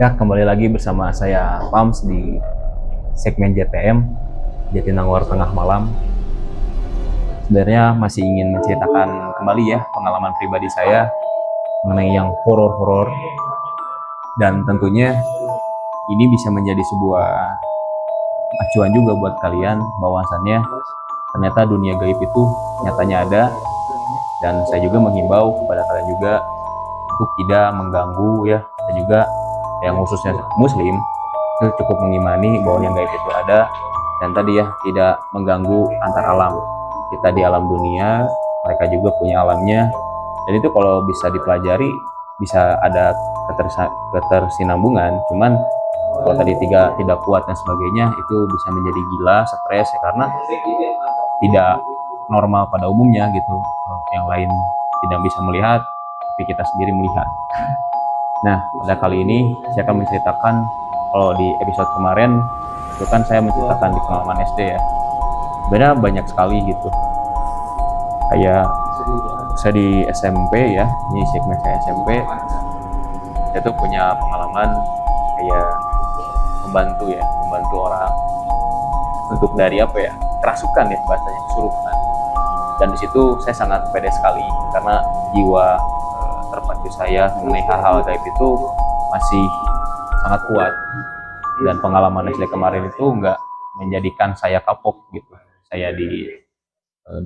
Ya, kembali lagi bersama saya Pams di segmen JTM, Jatinangor Tengah Malam. Sebenarnya masih ingin menceritakan kembali ya pengalaman pribadi saya mengenai yang horor-horor, dan tentunya ini bisa menjadi sebuah acuan juga buat kalian bahwasannya ternyata dunia gaib itu nyatanya ada, dan saya juga menghimbau kepada kalian juga untuk tidak mengganggu ya, dan juga yang khususnya muslim itu cukup mengimani bahwa yang gaib itu ada, dan tadi ya tidak mengganggu antar alam. Kita di alam dunia, mereka juga punya alamnya, dan itu kalau bisa dipelajari bisa ada ketersinambungan. Cuman kalau tadi tidak kuat dan sebagainya itu bisa menjadi gila, stres ya, karena tidak normal pada umumnya gitu. Yang lain tidak bisa melihat, tapi kita sendiri melihat. Nah, pada kali ini saya akan menceritakan, kalau di episode kemarin itu kan saya menceritakan di pengalaman SD ya. Sebenarnya banyak sekali gitu. Kayak saya di SMP ya, ini segmen saya SMP, saya tuh punya pengalaman kayak membantu orang untuk dari apa ya, kerasukan ya bahasanya, kesurupan. Dan di situ saya sangat pede sekali karena jiwa terpacu saya mengenai hal-hal gaib itu masih sangat kuat. Dan pengalaman SD kemarin itu nggak menjadikan saya kapok gitu. Saya di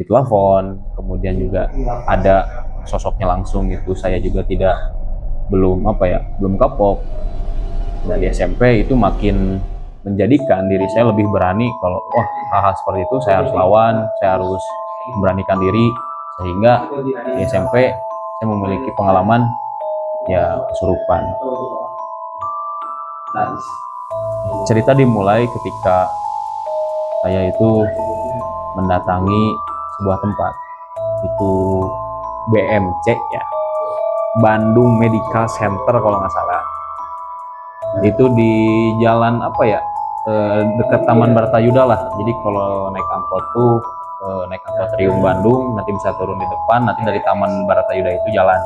telepon, kemudian juga ada sosoknya langsung gitu. Saya juga belum kapok. Dan di SMP itu makin menjadikan diri saya lebih berani, kalau wah, hal-hal seperti itu saya harus lawan, saya harus memberanikan diri. Sehingga di SMP saya memiliki pengalaman ya kesurupan. Cerita dimulai ketika saya itu mendatangi sebuah tempat, itu BMC ya, Bandung Medical Center kalau nggak salah. Itu di jalan apa ya, dekat Taman Bartayuda lah. Jadi kalau naik angkot tuh, naik angkot Riung Bandung, nanti bisa turun di depan, nanti dari Taman Bartayuda itu jalan.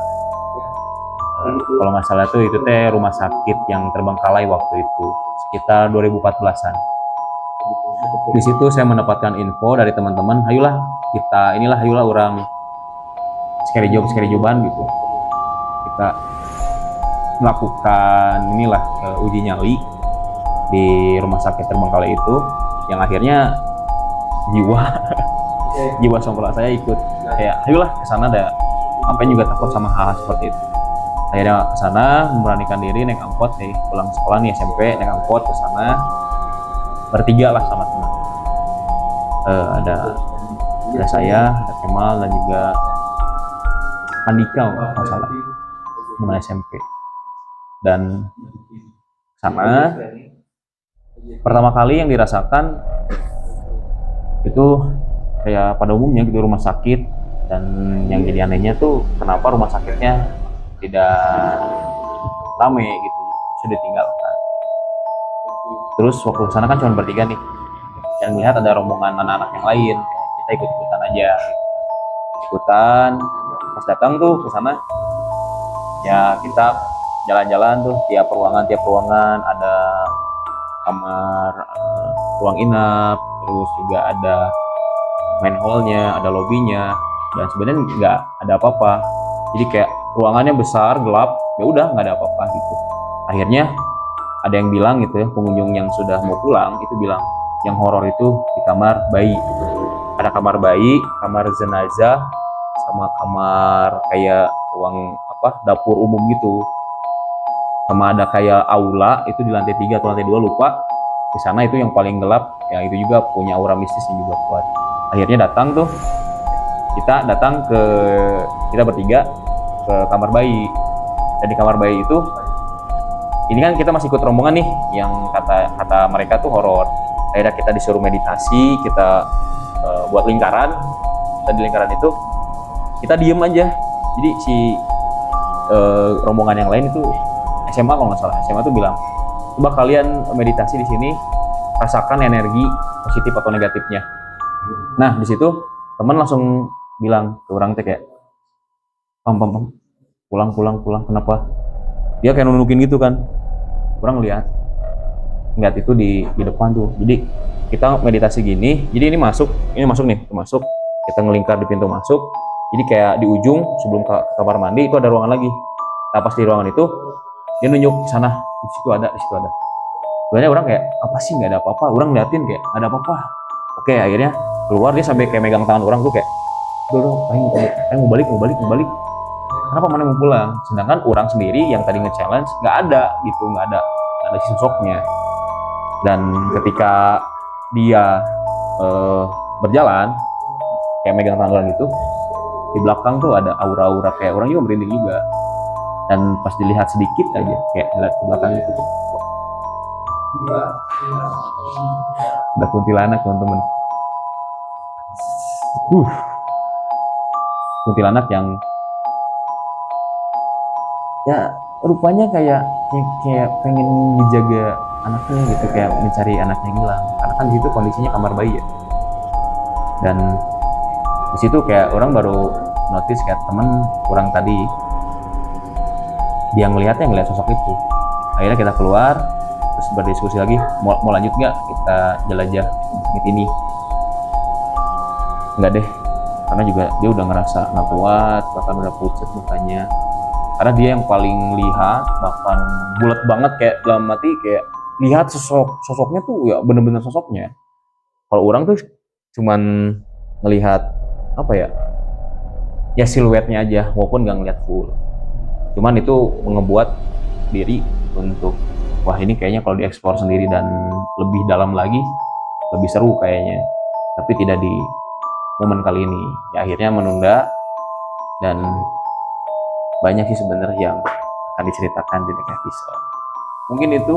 Kalau nggak salah tuh itu teh rumah sakit yang terbengkalai waktu itu, sekitar 2014-an. Di situ saya mendapatkan info dari teman-teman, hayulah orang scary joban gitu. Kita melakukan uji nyali di rumah sakit terbengkalai itu, yang akhirnya jiwa jiwa songkrak saya ikut. Kayak ayolah ke sana, ada apa juga takut sama hal seperti itu. Akhirnya ke sana, memberanikan diri naik angkot pulang sekolah nih SMP, naik angkot ke sana bertiga lah sama teman. Ada saya, ada Kemal, dan juga Andika kalau salah, teman SMP. Dan sana pertama kali yang dirasakan itu kayak pada umumnya gitu, rumah sakit. Dan yang jadi anehnya tuh kenapa rumah sakitnya tidak rame gitu, sudah ditinggalkan. Terus waktu sana kan cuma bertiga nih, dan melihat ada rombongan anak-anak yang lain, kita ikut-ikutan aja, ikutan. Pas datang tuh ke sana ya, kita jalan-jalan tuh tiap ruangan ada kamar, ruang inap, terus juga ada main hallnya, ada lobbynya, dan sebenarnya nggak ada apa-apa. Jadi kayak ruangannya besar, gelap, ya udah nggak ada apa-apa gitu. Akhirnya ada yang bilang gitu ya, pengunjung yang sudah mau pulang itu bilang yang horor itu di kamar bayi. Ada kamar bayi, kamar jenazah, sama kamar kayak ruang dapur umum gitu. Sama ada kayak aula itu di lantai 3 atau lantai 2 lupa. Di sana itu yang paling gelap, yang itu juga punya aura mistis yang juga kuat. Akhirnya kita bertiga ke kamar bayi. Dan di kamar bayi itu, ini kan kita masih ikut rombongan nih yang kata mereka tuh horor. Akhirnya kita disuruh meditasi, kita buat lingkaran, dan di lingkaran itu kita diem aja. Jadi si rombongan yang lain itu SMA kalau nggak salah, SMA tuh bilang, coba kalian meditasi di sini, rasakan energi positif atau negatifnya. Nah di situ teman langsung bilang ke orang teh kayak, pam, pulang, kenapa? Dia kayak nunukin gitu kan, orang ngeliat itu di depan tuh. Jadi kita meditasi gini, jadi ini masuk nih, masuk, kita ngelingkar di pintu masuk. Jadi kayak di ujung sebelum ke kamar mandi itu ada ruangan lagi. Nah pas di ruangan itu dia nunjuk sana, di situ ada. Sebenarnya orang kayak apa sih, nggak ada apa-apa. Orang ngeliatin kayak nggak ada apa-apa. Oke, akhirnya keluar, dia sampai kayak megang tangan orang tuh kayak, "Duh, ayo mau balik. Kenapa mana mau pulang?" Sedangkan orang sendiri yang tadi nge-challenge nggak ada gitu, nggak ada sosoknya. Dan ketika dia berjalan kayak megang tangan orang gitu, di belakang tuh ada aura-aura kayak orang juga merinding juga. Dan pas dilihat sedikit aja kayak lihat ke belakang itu tuh, ada kuntilanak teman-teman. Kuntilanak yang ya rupanya kayak pengen menjaga anaknya gitu, kayak mencari anaknya yang hilang, karena kan di situ kondisinya kamar bayi ya. Dan di situ kayak orang baru notice kayak temen orang tadi, dia ngelihat sosok itu. Akhirnya kita keluar terus berdiskusi lagi, mau lanjut nggak kita jelajah masjid ini. Nggak deh, karena juga dia udah ngerasa nggak kuat, bahkan udah pucat mukanya, karena dia yang paling lihat, bahkan bulat banget, kayak dalam mati kayak lihat sosoknya tuh ya bener-bener sosoknya. Kalau orang tuh cuman ngelihat apa ya siluetnya aja, walaupun nggak ngeliat full. Cuman itu ngebuat diri untuk wah ini kayaknya kalau dieksplor sendiri dan lebih dalam lagi lebih seru kayaknya, tapi tidak di momen kali ini ya, akhirnya menunda. Dan banyak sih sebenarnya yang akan diceritakan di next episode. Mungkin itu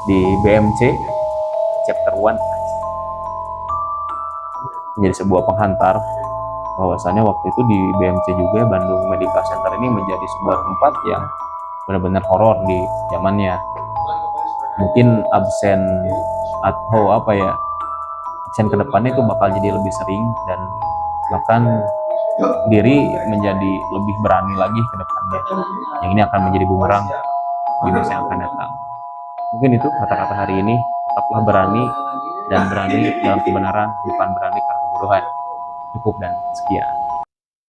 di BMC chapter 1 menjadi sebuah penghantar bahwasannya waktu itu di BMC juga, Bandung Medical Center ini menjadi sebuah tempat yang benar-benar horor di zamannya. Mungkin absen atau absen kedepannya itu bakal jadi lebih sering, dan bahkan diri menjadi lebih berani lagi ke depannya. Yang ini akan menjadi bumerang di masa yang akan datang. Mungkin itu kata-kata hari ini. Tetaplah berani, dan berani dalam kebenaran, bukan berani karena kebodohan. Cukup dan sekian.